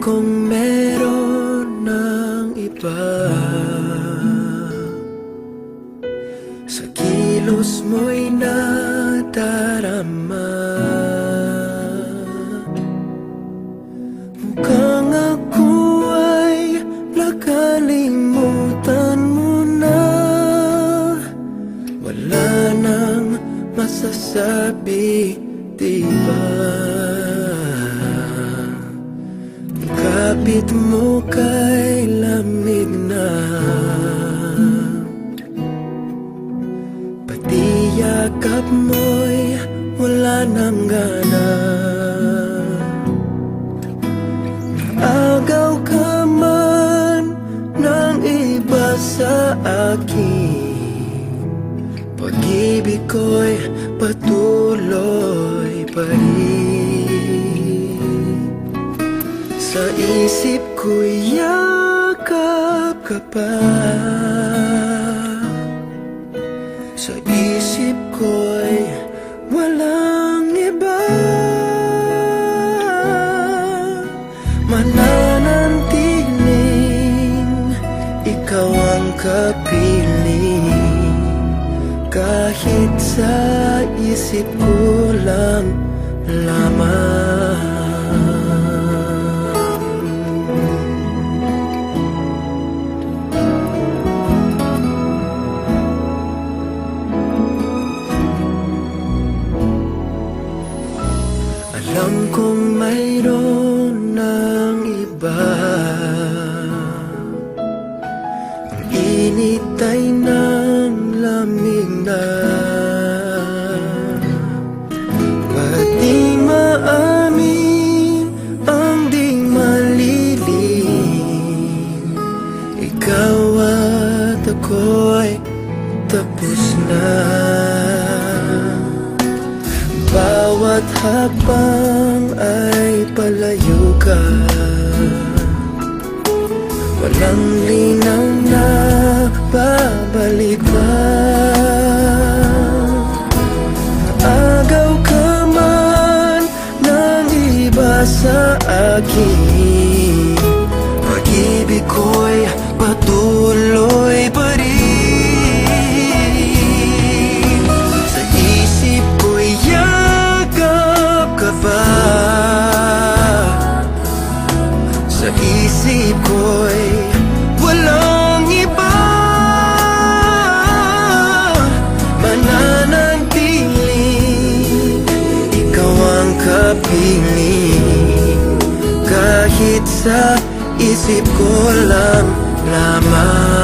kong meron ng iba. Sa kilos mo'y nadarama. Mukhang ako ay nakalimutan mo na. Wala nang masasabi, diba? Kapit mo kay lamig na, pati yakap mo'y wala nang gana. Naagaw ka man ng iba sa akin, pag-ibig ko'y patuloy pa rin. Sa isip ko'y yakap ka pa, sa isip ko'y walang iba. Mananatiling ikaw ang kapiling, kahit sa isip ko lang lamang. Alam kong mayroon ng iba, ang init ay ng lamig na. Pati maamin ang di malilim, ikaw at ako'y tapos na. Bawat hakbang ay palayo ka, walang linaw na babalik pa. Naagaw ka man ng iba sa akin, pag-ibig ko'y patuloy pa rin. Sa isip ko'y sa isip ko'y walang iba. Mananatiling ikaw ang kapiling, kahit sa isip ko lang lamang.